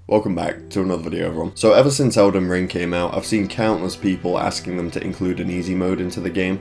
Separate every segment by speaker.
Speaker 1: Welcome back to another video everyone. So ever since Elden Ring came out, I've seen countless people asking them to include an easy mode into the game.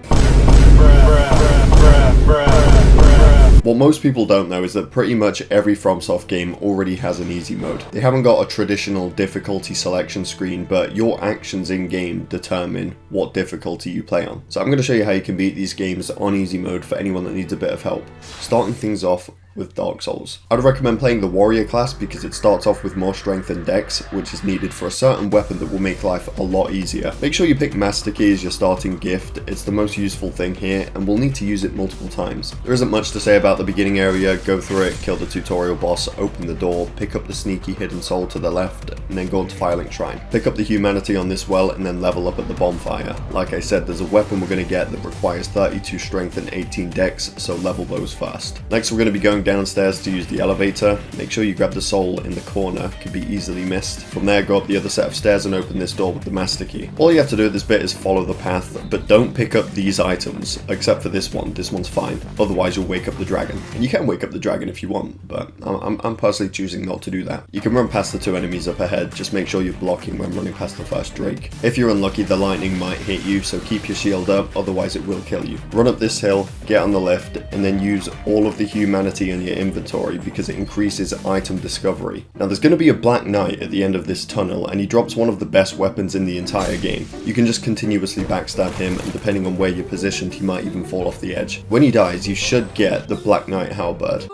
Speaker 1: What most people don't know is that pretty much every FromSoft game already has an easy mode. They haven't got a traditional difficulty selection screen, but your actions in game determine what difficulty you play on. So I'm going to show you how you can beat these games on easy mode for anyone that needs a bit of help. Starting things off with Dark Souls. I'd recommend playing the warrior class because it starts off with more strength and dex, which is needed for a certain weapon that will make life a lot easier. Make sure you pick Master Key as your starting gift. It's the most useful thing here and we'll need to use it multiple times. There isn't much to say about the beginning area. Go through it, kill the tutorial boss, open the door, pick up the sneaky hidden soul to the left, and then go to Firelink Shrine. Pick up the humanity on this well and then level up at the bonfire. Like I said, there's a weapon we're going to get that requires 32 strength and 18 dex, so level those first. Next we're going to be going downstairs to use the elevator. Make sure you grab the soul in the corner, can be easily missed. From there go up the other set of stairs and open this door with the Master Key. All you have to do at this bit is follow the path, but don't pick up these items, except for this one. This one's fine, otherwise you'll wake up the dragon. And you can wake up the dragon if you want, but I'm personally choosing not to do that. You can run past the two enemies up ahead, just make sure you're blocking when running past the first Drake. If you're unlucky, the lightning might hit you, so keep your shield up, otherwise it will kill you. Run up this hill, get on the lift, and then use all of the humanity in your inventory because it increases item discovery. Now there's going to be a Black Knight at the end of this tunnel and he drops one of the best weapons in the entire game. You can just continuously backstab him and depending on where you're positioned he might even fall off the edge. When he dies you should get the Black Knight halberd.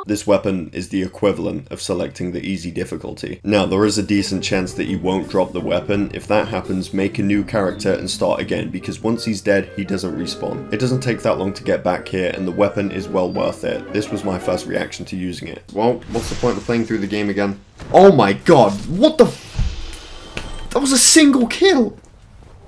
Speaker 1: This weapon is the equivalent of selecting the easy difficulty. Now there is a decent chance that you won't drop the weapon. If that happens, make a new character and start again because once he's dead he doesn't respawn. It doesn't take that long to get back here and the weapon is well worth it. This was my first reaction to using it. Well, what's the point of playing through the game again? Oh my god, what the that was a single kill!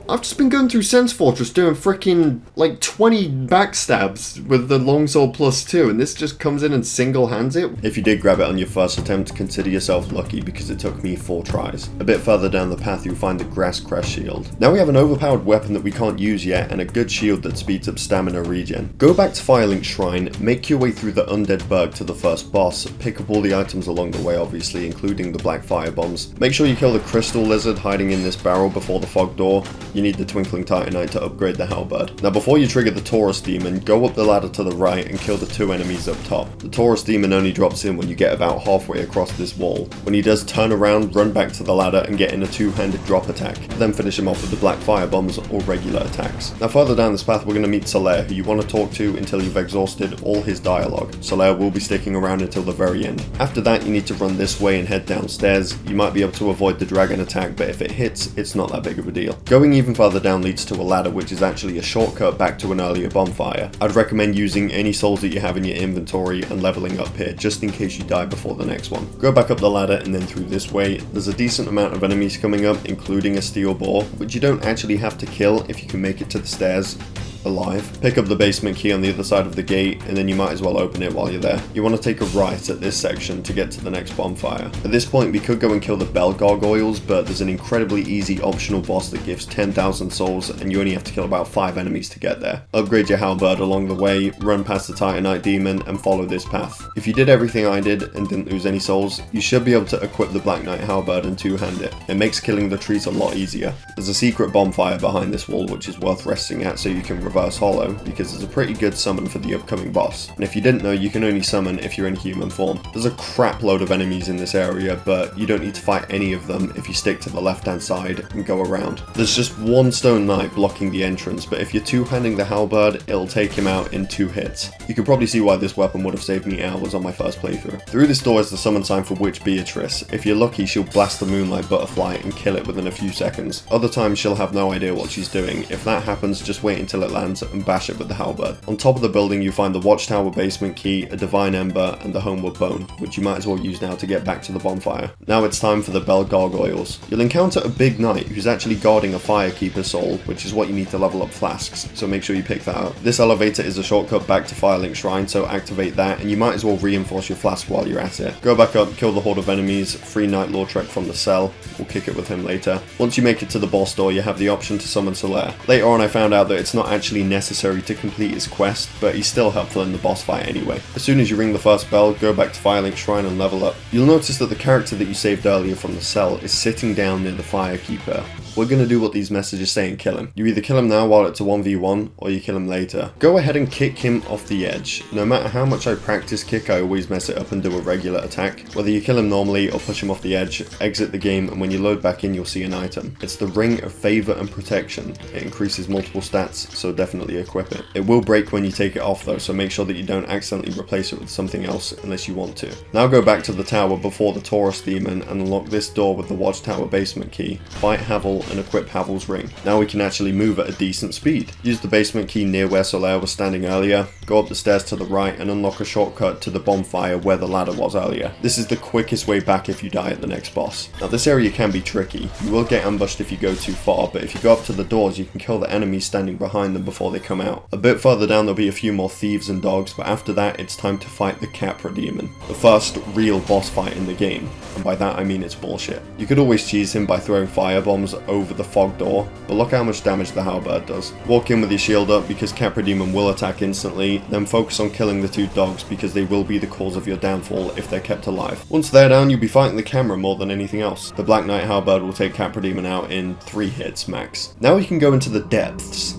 Speaker 1: I've just been going through Sense Fortress doing freaking like 20 backstabs with the longsword +2 and this just comes in and single hands it. If you did grab it on your first attempt, consider yourself lucky because it took me 4 tries. A bit further down the path you'll find the Grass Crest shield. Now we have an overpowered weapon that we can't use yet and a good shield that speeds up stamina regen. Go back to Firelink Shrine, make your way through the Undead Berg to the first boss, pick up all the items along the way obviously including the black fire bombs. Make sure you kill the crystal lizard hiding in this barrel before the fog door. You need the Twinkling Titanite to upgrade the halberd. Now before you trigger the Taurus demon, go up the ladder to the right and kill the 2 enemies up top. The Taurus demon only drops in when you get about halfway across this wall. When he does turn around, run back to the ladder and get in a 2-handed drop attack. Then finish him off with the black fire bombs or regular attacks. Now further down this path we're going to meet Solaire, who you want to talk to until you've exhausted all his dialogue. Solaire will be sticking around until the very end. After that you need to run this way and head downstairs. You might be able to avoid the dragon attack, but if it hits, it's not that big of a deal. Going even further down leads to a ladder which is actually a shortcut back to an earlier bonfire. I'd recommend using any souls that you have in your inventory and leveling up here just in case you die before the next one. Go back up the ladder and then through this way. There's a decent amount of enemies coming up including a steel boar, which you don't actually have to kill if you can make it to the stairs alive. Pick up the basement key on the other side of the gate and then you might as well open it while you're there. You want to take a right at this section to get to the next bonfire. At this point we could go and kill the bell gargoyles, but there's an incredibly easy optional boss that gives 10,000 souls and you only have to kill about 5 enemies to get there. Upgrade your halberd along the way, run past the Titanite demon and follow this path. If you did everything I did and didn't lose any souls, you should be able to equip the Black Knight halberd and 2-hand it. It makes killing the trees a lot easier. There's a secret bonfire behind this wall which is worth resting at so you can reverse hollow because it's a pretty good summon for the upcoming boss. And if you didn't know, you can only summon if you're in human form. There's a crap load of enemies in this area, but you don't need to fight any of them if you stick to the left hand side and go around. There's just one stone knight blocking the entrance, but if you're 2-handing the halberd, it'll take him out in 2 hits. You can probably see why this weapon would have saved me hours on my first playthrough. Through this door is the summon sign for Witch Beatrice. If you're lucky, she'll blast the moonlight butterfly and kill it within a few seconds. Other times she'll have no idea what she's doing. If that happens, just wait until it lands and bash it with the halberd. On top of the building you find the watchtower basement key, a divine ember and the homeward bone, which you might as well use now to get back to the bonfire. Now it's time for the bell gargoyles. You'll encounter a big knight who's actually guarding a firekeeper soul, which is what you need to level up flasks, so make sure you pick that up. This elevator is a shortcut back to Firelink Shrine, so activate that and you might as well reinforce your flask while you're at it. Go back up, kill the horde of enemies, free Night Lord Trek from the cell. We'll kick it with him later. Once you make it to the boss door, you have the option to summon Solaire. Later on I found out that it's not actually actually necessary to complete his quest, but he's still helpful in the boss fight anyway. As soon as you ring the first bell, go back to Firelink Shrine and level up. You'll notice that the character that you saved earlier from the cell is sitting down near the Firekeeper. We're gonna do what these messages say and kill him. You either kill him now while it's a 1v1, or you kill him later. Go ahead and kick him off the edge. No matter how much I practice kick, I always mess it up and do a regular attack. Whether you kill him normally or push him off the edge, exit the game, and when you load back in you'll see an item. It's the Ring of Favor and Protection. It increases multiple stats, so definitely equip it. It will break when you take it off though, so make sure that you don't accidentally replace it with something else unless you want to. Now go back to the tower before the Taurus demon and unlock this door with the Watchtower basement key. Fight Havel and equip Havel's ring. Now we can actually move at a decent speed. Use the basement key near where Solaire was standing earlier, go up the stairs to the right and unlock a shortcut to the bonfire where the ladder was earlier. This is the quickest way back if you die at the next boss. Now this area can be tricky. You will get ambushed if you go too far, but if you go up to the doors you can kill the enemies standing behind them before they come out. A bit further down there'll be a few more thieves and dogs, but after that it's time to fight the Capra demon. The first real boss fight in the game, and by that I mean it's bullshit. You could always cheese him by throwing firebombs over the fog door, but look how much damage the halberd does. Walk in with your shield up because Capra demon will attack instantly, then focus on killing the two dogs because they will be the cause of your downfall if they're kept alive. Once they're down you'll be fighting the camera more than anything else. The Black Knight halberd will take Capra demon out in 3 hits max. Now we can go into the depths.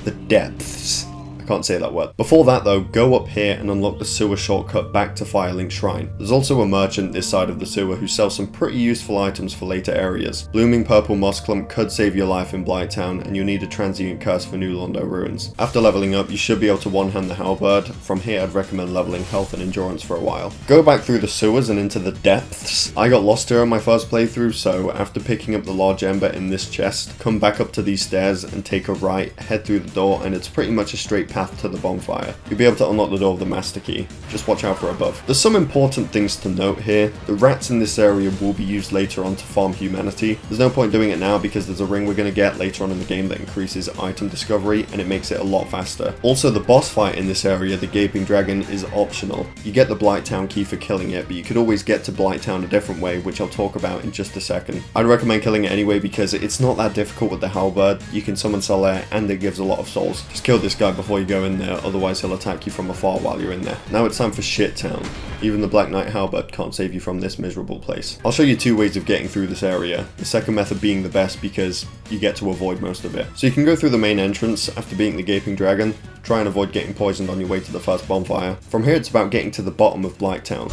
Speaker 1: The depths. I can't say that word. Before that though, go up here and unlock the sewer shortcut back to Firelink Shrine. There's also a merchant this side of the sewer who sells some pretty useful items for later areas. Blooming purple moss clump could save your life in Blighttown, and you'll need a transient curse for New Londo ruins. After leveling up, you should be able to one-hand the halberd. From here I'd recommend leveling health and endurance for a while. Go back through the sewers and into the depths. I got lost here on my first playthrough, so after picking up the large ember in this chest, come back up to these stairs and take a right, head through the door, and it's pretty much a straight path to the bonfire. You'll be able to unlock the door with the master key. Just watch out for above. There's some important things to note here. The rats in this area will be used later on to farm humanity. There's no point doing it now because there's a ring we're going to get later on in the game that increases item discovery and it makes it a lot faster. Also, the boss fight in this area, the Gaping Dragon, is optional. You get the Blighttown key for killing it, but you could always get to Blighttown a different way, which I'll talk about in just a second. I'd recommend killing it anyway because it's not that difficult with the halberd. You can summon Solaire and it gives a lot of souls. Just kill this guy before you go in there, otherwise he'll attack you from afar while you're in there. Now it's time for Shit Town. Even the Black Knight halberd can't save you from this miserable place. I'll show you 2 ways of getting through this area, the second method being the best because you get to avoid most of it. So you can go through the main entrance after beating the Gaping Dragon. Try and avoid getting poisoned on your way to the first bonfire. From here it's about getting to the bottom of Blighttown.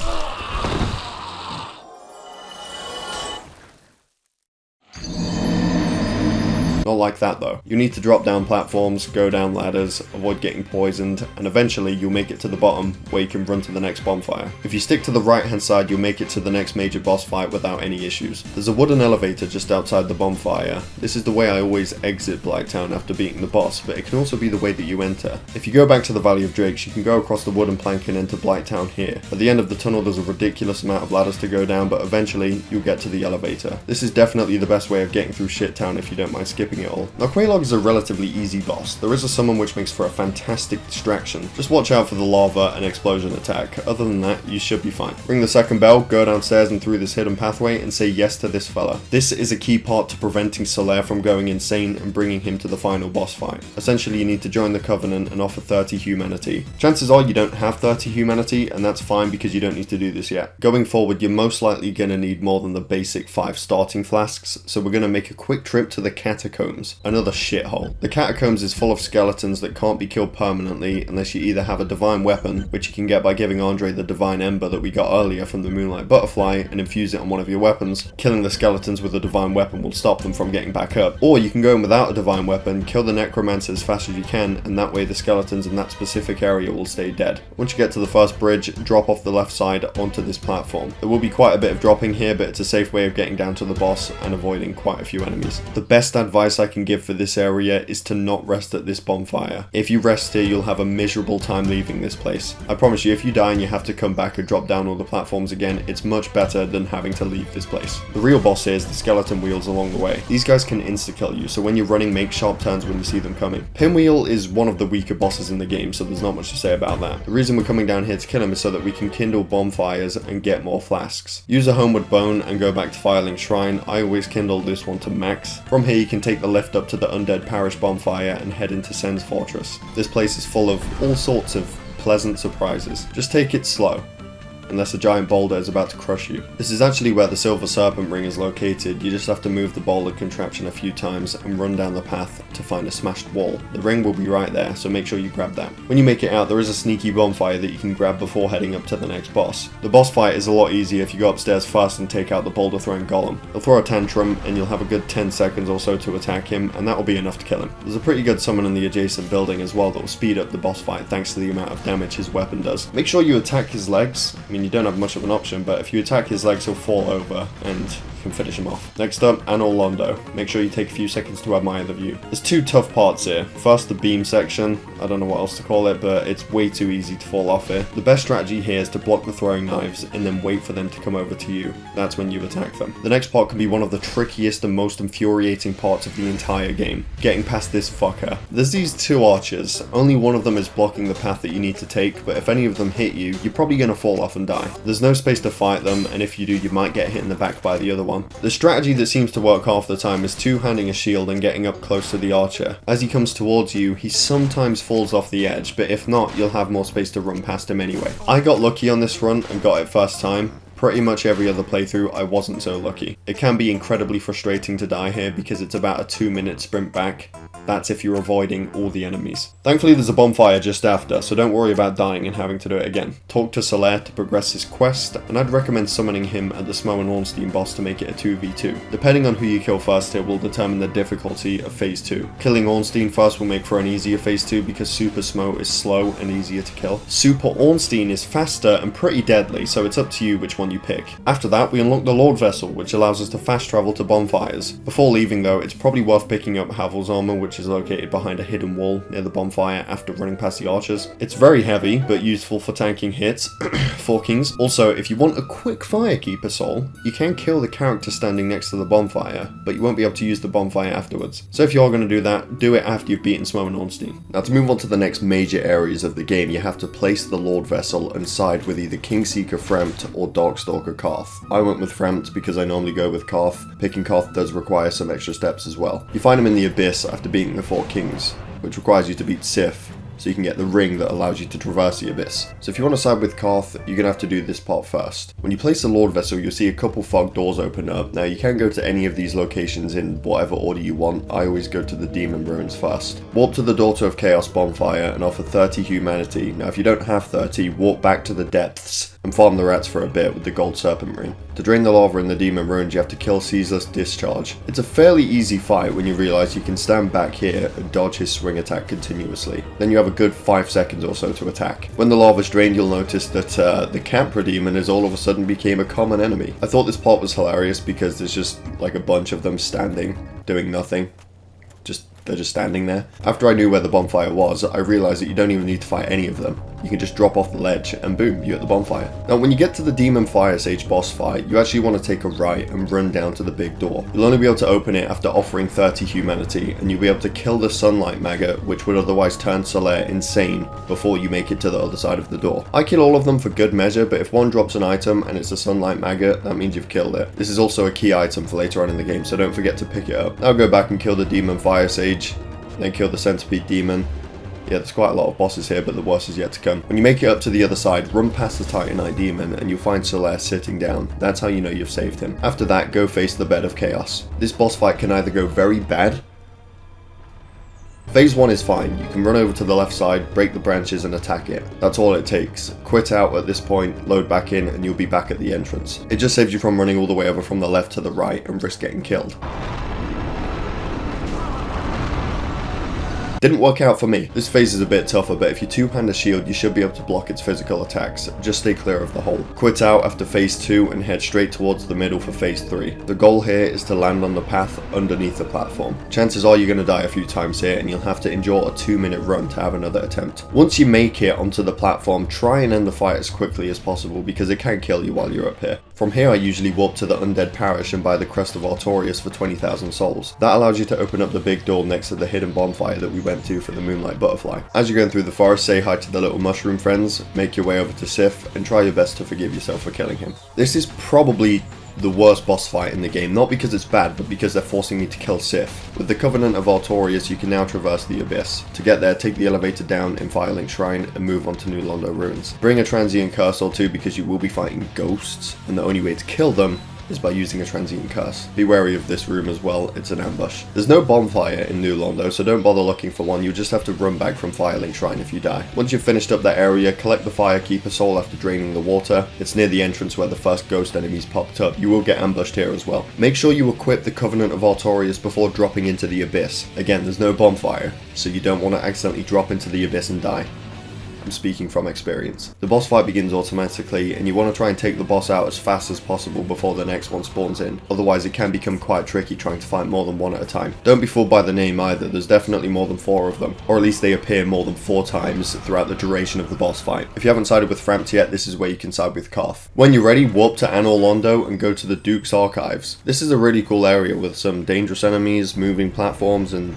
Speaker 1: Not like that though. You need to drop down platforms, go down ladders, avoid getting poisoned, and eventually you'll make it to the bottom where you can run to the next bonfire. If you stick to the right hand side, you'll make it to the next major boss fight without any issues. There's a wooden elevator just outside the bonfire. This is the way I always exit Blighttown after beating the boss, but it can also be the way that you enter. If you go back to the Valley of Drakes, you can go across the wooden plank and enter Blighttown here. At the end of the tunnel there's a ridiculous amount of ladders to go down, but eventually you'll get to the elevator. This is definitely the best way of getting through Shit Town if you don't mind skipping it all. Now Quelaag is a relatively easy boss. There is a summon which makes for a fantastic distraction. Just watch out for the lava and explosion attack. Other than that, you should be fine. Ring the second bell, go downstairs and through this hidden pathway and say yes to this fella. This is a key part to preventing Solaire from going insane and bringing him to the final boss fight. Essentially you need to join the Covenant and offer 30 humanity. Chances are you don't have 30 humanity and that's fine because you don't need to do this yet. Going forward you're most likely going to need more than the basic 5 starting flasks, so we're going to make a quick trip to the Catacombs. Another shithole. The Catacombs is full of skeletons that can't be killed permanently unless you either have a divine weapon, which you can get by giving Andre the divine ember that we got earlier from the Moonlight Butterfly and infuse it on one of your weapons. Killing the skeletons with a divine weapon will stop them from getting back up. Or you can go in without a divine weapon, kill the necromancer as fast as you can, and that way the skeletons in that specific area will stay dead. Once you get to the first bridge, drop off the left side onto this platform. There will be quite a bit of dropping here, but it's a safe way of getting down to the boss and avoiding quite a few enemies. The best advice I can give for this area is to not rest at this bonfire. If you rest here, you'll have a miserable time leaving this place. I promise you, if you die and you have to come back and drop down all the platforms again, it's much better than having to leave this place. The real boss here is the skeleton wheels along the way. These guys can insta-kill you, so when you're running, make sharp turns when you see them coming. Pinwheel is one of the weaker bosses in the game, so there's not much to say about that. The reason we're coming down here to kill him is so that we can kindle bonfires and get more flasks. Use a homeward bone and go back to Firelink Shrine. I always kindle this one to max. From here you can take the lift up to the Undead Parish bonfire and head into Sen's Fortress. This place is full of all sorts of pleasant surprises. Just take it slow, unless a giant boulder is about to crush you. This is actually where the Silver Serpent Ring is located. You just have to move the boulder contraption a few times and run down the path to find a smashed wall. The ring will be right there, so make sure you grab that. When you make it out, there is a sneaky bonfire that you can grab before heading up to the next boss. The boss fight is a lot easier if you go upstairs first and take out the boulder throwing golem. He'll throw a tantrum and you'll have a good 10 seconds or so to attack him, and that will be enough to kill him. There's a pretty good summon in the adjacent building as well that will speed up the boss fight thanks to the amount of damage his weapon does. Make sure you attack his legs. I mean, you don't have much of an option, but if you attack his legs, he'll fall over and you can finish him off. Next up, Anor Londo. Make sure you take a few seconds to admire the view. There's two tough parts here. First, the beam section. I don't know what else to call it, but it's way too easy to fall off here. The best strategy here is to block the throwing knives and then wait for them to come over to you. That's when you attack them. The next part can be one of the trickiest and most infuriating parts of the entire game. Getting past this fucker. There's these two archers. Only one of them is blocking the path that you need to take, but if any of them hit you, you're probably going to fall off and die. There's no space to fight them, and if you do, you might get hit in the back by the other one. The strategy that seems to work half the time is two-handing a shield and getting up close to the archer. As he comes towards you, he sometimes falls off the edge, but if not, you'll have more space to run past him anyway. I got lucky on this run and got it first time. Pretty much every other playthrough, I wasn't so lucky. It can be incredibly frustrating to die here because it's about a 2-minute sprint back. That's if you're avoiding all the enemies. Thankfully there's a bonfire just after, so don't worry about dying and having to do it again. Talk to Solaire to progress his quest, and I'd recommend summoning him at the Smo and Ornstein boss to make it a 2v2. Depending on who you kill first, it will determine the difficulty of phase 2. Killing Ornstein first will make for an easier phase 2 because Super Smo is slow and easier to kill. Super Ornstein is faster and pretty deadly, so it's up to you which one you pick. After that, we unlock the Lord Vessel, which allows us to fast travel to bonfires. Before leaving though, it's probably worth picking up Havel's armor, which is located behind a hidden wall near the bonfire after running past the archers. It's very heavy, but useful for tanking hits. 4 kings. Also, if you want a quick Firekeeper soul, you can kill the character standing next to the bonfire, but you won't be able to use the bonfire afterwards. So if you're going to do that, do it after you've beaten Smo and Ornstein. Now to move on to the next major areas of the game, you have to place the Lord Vessel and side with either Kingseeker Frempt or Darkstalker Karth. I went with Frempt because I normally go with Karth. Picking Karth does require some extra steps as well. You find him in the Abyss after beating the 4 kings, which requires you to beat Sif, so you can get the ring that allows you to traverse the Abyss. So if you want to side with Karth, you're going to have to do this part first. When you place the Lord Vessel, you'll see a couple fog doors open up. Now you can go to any of these locations in whatever order you want. I always go to the Demon Ruins first. Warp to the Daughter of Chaos bonfire and offer 30 humanity. Now if you don't have 30, walk back to the depths and farm the rats for a bit with the Gold Serpent Ring. To drain the lava in the Demon Ruins, you have to kill Ceaseless Discharge. It's a fairly easy fight when you realise you can stand back here and dodge his swing attack continuously. Then you have a good 5 seconds or so to attack. When the lava's drained, you'll notice that the Capra Demon has all of a sudden became a common enemy. I thought this part was hilarious because there's just like a bunch of them standing, doing nothing. They're just standing there. After I knew where the bonfire was, I realised that you don't even need to fight any of them. You can just drop off the ledge and boom, you're at the bonfire. Now when you get to the Demon Fire Sage boss fight, you actually want to take a right and run down to the big door. You'll only be able to open it after offering 30 humanity, and you'll be able to kill the Sunlight Maggot, which would otherwise turn Solaire insane before you make it to the other side of the door. I kill all of them for good measure, but if one drops an item and it's a Sunlight Maggot, that means you've killed it. This is also a key item for later on in the game, so don't forget to pick it up. Now go back and kill the Demon Fire Sage, then kill the Centipede Demon. Yeah, there's quite a lot of bosses here, but the worst is yet to come. When you make it up to the other side, run past the Titanite Demon and you'll find Solaire sitting down. That's how you know you've saved him. After that, go face the Bed of Chaos. This boss fight can either go very bad. Phase 1 is fine. You can run over to the left side, break the branches and attack it. That's all it takes. Quit out at this point, load back in, and you'll be back at the entrance. It just saves you from running all the way over from the left to the right and risk getting killed. Didn't work out for me. This phase is a bit tougher, but if you two-hand a shield, you should be able to block its physical attacks. Just stay clear of the hole. Quit out after phase 2 and head straight towards the middle for phase 3. The goal here is to land on the path underneath the platform. Chances are you're going to die a few times here, and you'll have to endure a 2-minute run to have another attempt. Once you make it onto the platform, try and end the fight as quickly as possible because it can kill you while you're up here. From here I usually warp to the Undead Parish and buy the Crest of Artorias for 20,000 souls. That allows you to open up the big door next to the hidden bonfire that we went to for the Moonlight Butterfly. As you're going through the forest, say hi to the little mushroom friends, make your way over to Sif, and try your best to forgive yourself for killing him. This is probably the worst boss fight in the game, not because it's bad, but because they're forcing me to kill Sith. With the Covenant of Artorias, you can now traverse the Abyss. To get there, take the elevator down in Firelink Shrine and move on to New Londo Ruins. Bring a transient curse or two because you will be fighting ghosts, and the only way to kill them is by using a transient curse. Be wary of this room as well, it's an ambush. There's no bonfire in New Londo, so don't bother looking for one, you just have to run back from Firelink Shrine if you die. Once you've finished up that area, collect the Firekeeper soul after draining the water. It's near the entrance where the first ghost enemies popped up. You will get ambushed here as well. Make sure you equip the Covenant of Artorias before dropping into the Abyss. Again, there's no bonfire, so you don't want to accidentally drop into the Abyss and die. I'm speaking from experience. The boss fight begins automatically, and you want to try and take the boss out as fast as possible before the next one spawns in, otherwise it can become quite tricky trying to fight more than one at a time. Don't be fooled by the name either, there's definitely more than 4 of them, or at least they appear more than 4 times throughout the duration of the boss fight. If you haven't sided with Frampt yet, this is where you can side with Koth. When you're ready, warp to Anor Londo and go to the Duke's Archives. This is a really cool area with some dangerous enemies, moving platforms, and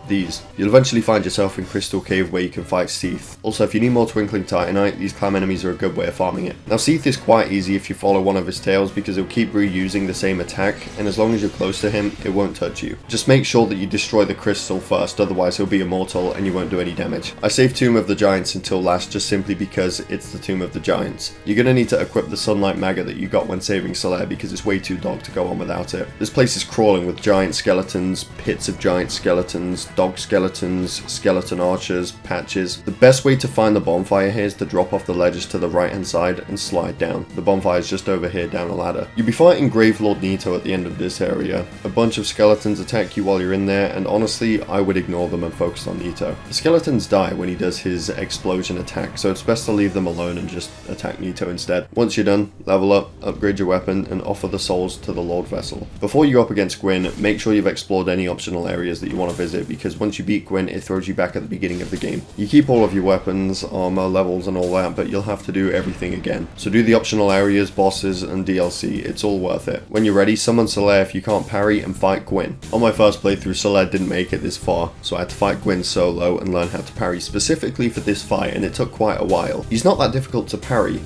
Speaker 1: these. You'll eventually find yourself in Crystal Cave where you can fight Seath. Also, if you need more Twinkling Titanite, these clam enemies are a good way of farming it. Now, Seath is quite easy if you follow one of his tails because he'll keep reusing the same attack, and as long as you're close to him, it won't touch you. Just make sure that you destroy the crystal first, otherwise he'll be immortal and you won't do any damage. I saved Tomb of the Giants until last just simply because it's the Tomb of the Giants. You're gonna need to equip the Sunlight Maggot that you got when saving Solaire because it's way too dog to go on without it. This place is crawling with giant skeletons, pits of giant skeletons, dog skeletons, skeleton archers, patches. The best way to find the bonfire here is to drop off the ledges to the right hand side and slide down. The bonfire is just over here down a ladder. You'll be fighting Gravelord Nito at the end of this area. A bunch of skeletons attack you while you're in there, and honestly I would ignore them and focus on Nito. The skeletons die when he does his explosion attack, so it's best to leave them alone and just attack Nito instead. Once you're done, level up, upgrade your weapon, and offer the souls to the Lord Vessel. Before you go up against Gwyn, make sure you've explored any optional areas that you want to visit, because once you beat Gwyn, it throws you back at the beginning of the game. You keep all of your weapons, armor, levels and all that, but you'll have to do everything again. So do the optional areas, bosses and DLC, it's all worth it. When you're ready, summon Solaire if you can't parry and fight Gwyn. On my first playthrough, Solaire didn't make it this far, so I had to fight Gwyn solo and learn how to parry specifically for this fight, and it took quite a while. He's not that difficult to parry.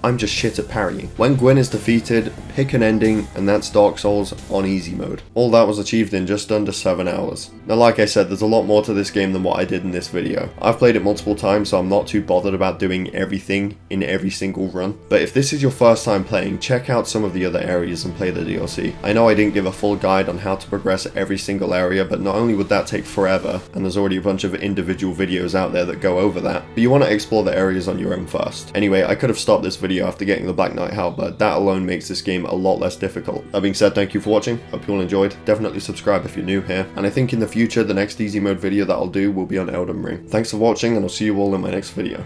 Speaker 1: I'm just shit at parrying. When Gwyn is defeated, pick an ending, and that's Dark Souls on easy mode. All that was achieved in just under 7 hours. Now, like I said, there's a lot more to this game than what I did in this video. I've played it multiple times, so I'm not too bothered about doing everything in every single run. But if this is your first time playing, check out some of the other areas and play the DLC. I know I didn't give a full guide on how to progress every single area, but not only would that take forever, and there's already a bunch of individual videos out there that go over that, but you want to explore the areas on your own first. Anyway, I could have stopped this video after getting the Black Knight Halberd. That alone makes this game a lot less difficult. That being said, thank you for watching. Hope you all enjoyed. Definitely subscribe if you're new here. And I think in the future, the next easy mode video that I'll do will be on Elden Ring. Thanks for watching, and I'll see you all in my next video.